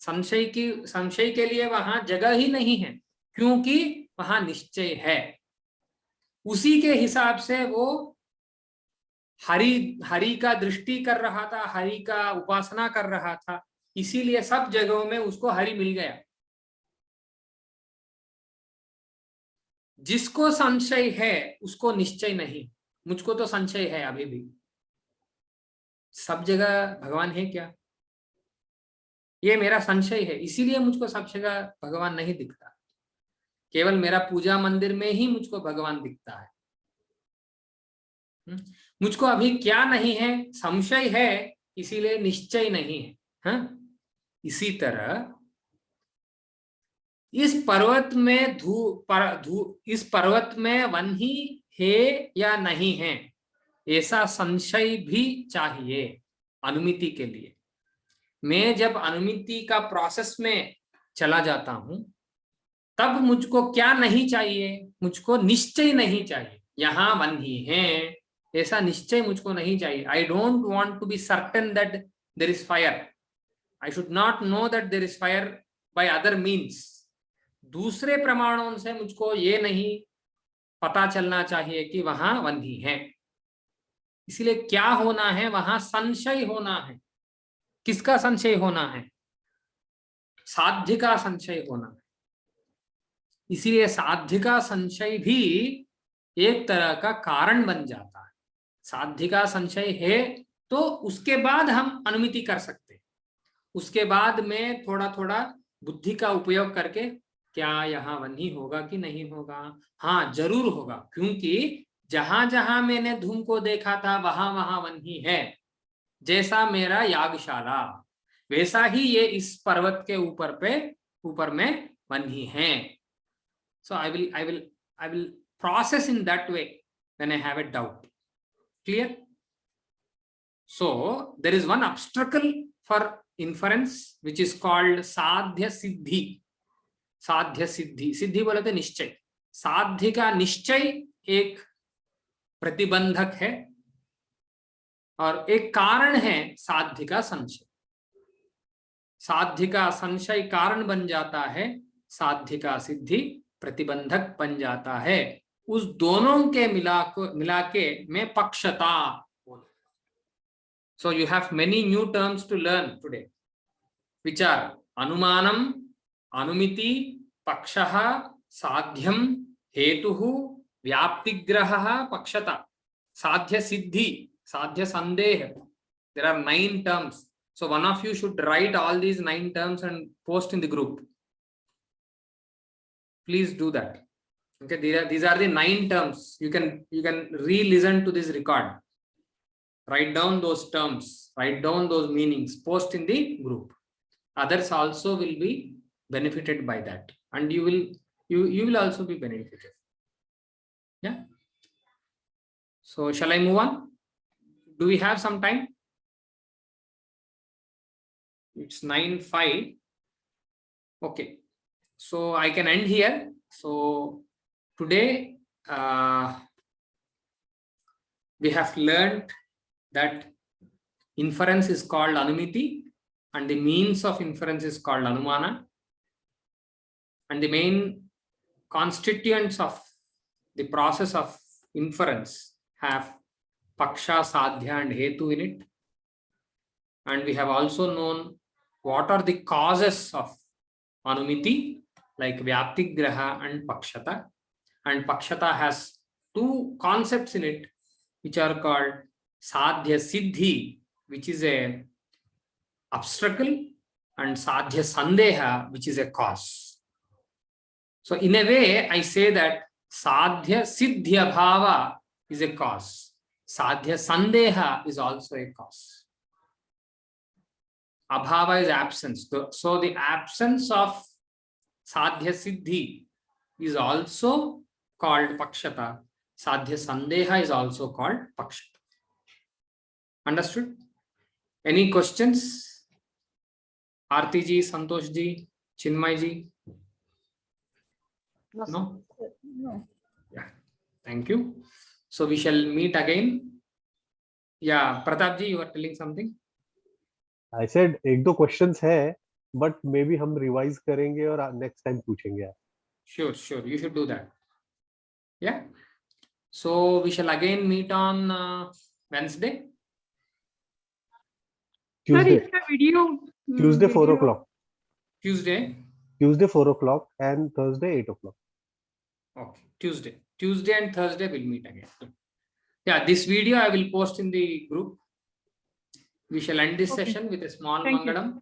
संशय के लिए वहां जगह ही नहीं है, क्योंकि वहां निश्चय है। उसी के हिसाब से वो हरि का दृष्टि कर रहा था, हरि का उपासना कर रहा था, इसीलिए सब जगहों में उसको हरि मिल गया। जिसको संशय है उसको निश्चय नहीं। मुझको तो संशय है अभी भी, सब जगह भगवान है क्या, ये मेरा संशय है, इसीलिए मुझको सब जगह भगवान नहीं दिखता। केवल मेरा पूजा मंदिर में ही मुझको भगवान दिखता है। मुझको अभी क्या नहीं है, संशय है, इसीलिए निश्चय नहीं है। हाँ? इसी तरह इस पर्वत में इस पर्वत में वन ही है या नहीं है, ऐसा संशय भी चाहिए अनुमिति के लिए। मैं जब अनुमिति का प्रोसेस में चला जाता हूं तब मुझको क्या नहीं चाहिए, मुझको निश्चय नहीं चाहिए यहाँ वन ही है, ऐसा निश्चय मुझको नहीं चाहिए। I don't want to be certain that there is fire, I should not know that there is fire by other means. दूसरे प्रमाणों से मुझको ये नहीं पता चलना चाहिए कि वहां वन ही है। इसलिए क्या होना है, वहां संशय होना है। किसका संशय होना है? साध्य का संशय होना है। इसीलिए साध्य का संशय भी एक तरह का कारण बन जाता है। साध्य का संशय है तो उसके बाद हम अनुमिति कर सकते हैं। उसके बाद में थोड़ा थोड़ा बुद्धि का उपयोग करके क्या यहाँ वन ही होगा कि नहीं होगा, हाँ जरूर होगा, क्योंकि जहां जहां मैंने धूम को देखा था वहां वहां वन ही है। जैसा मेरा यागशाला वैसा ही ये इस पर्वत के ऊपर में वन ही है। So I will process in that way when I have a doubt. Clear? So there is one obstacle for inference which is called साध्य सिद्धि। साध्य सिद्धि, सिद्धि बोले तो निश्चय। साध्य का निश्चय एक प्रतिबंधक है और एक कारण है साध्य का संशय। साध्य का संशय कारण बन जाता है, साध्य का सिद्धि प्रतिबंधक बन जाता है। उस दोनों के मिला के मैं पक्षता। So you have many new terms to learn today, which are अनुमानम, अनुमिति, पक्षः, साध्यम, हेतुः, व्याप्तिग्रहः, पक्षता, साध्य सिद्धि, साध्य संदेह. There are 9 terms. So one of you should write all these 9 terms and post in the group. Please do that. Okay, these are the 9 terms. You can re-listen to this record. Write down those terms, write down those meanings, post in the group. Others also will be benefited by that, and you will also be benefited. Yeah. So shall I move on? Do we have some time? It's 9:05. Okay. So I can end here. So today we have learned that inference is called anumiti and the means of inference is called anumana, and the main constituents of the process of inference have paksha, sadhya and hetu in it. And we have also known what are the causes of anumiti, like vyaptigraha and pakshata. And pakshata has 2 concepts in it which are called sadhya siddhi, which is a obstacle, and sadhya sandeha, which is a cause. So in a way I say that sadhya siddhya bhava is a cause, sadhya sandeha is also a cause. Abhava is absence. So the absence of sadhya siddhi is also called pakshata. Sadhya sandeha is also called pakshata. Understood? Any questions? Aarti ji, Santosh ji, Chinmay ji? No? No. Yeah. Thank you. So we shall meet again. Yeah, Pratap ji, you were telling something? I said 1-2 questions है, but maybe हम revise करेंगे और next time पूछेंगे. Sure, you should do that. Yeah. So we shall again meet on Wednesday. Tuesday. Sir, इसका video Tuesday 4 o'clock. Tuesday 4 o'clock and Thursday 8 o'clock. Okay, Tuesday and Thursday we'll meet again. Yeah, this video I will post in the group. We shall end this session with a small Mangalam.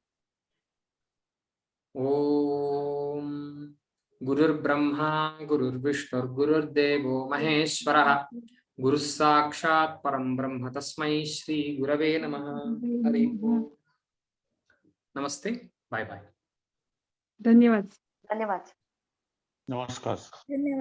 Om Gurur Brahma, Gurur Vishnu, Gurur Devo Maheshwara, Guru Sakshat Param Brahma Tasmai Shri Gurave Namaha. Hari Om. Namaste. Bye bye. धन्यवाद. धन्यवाद। नमस्कार। धन्यवाद।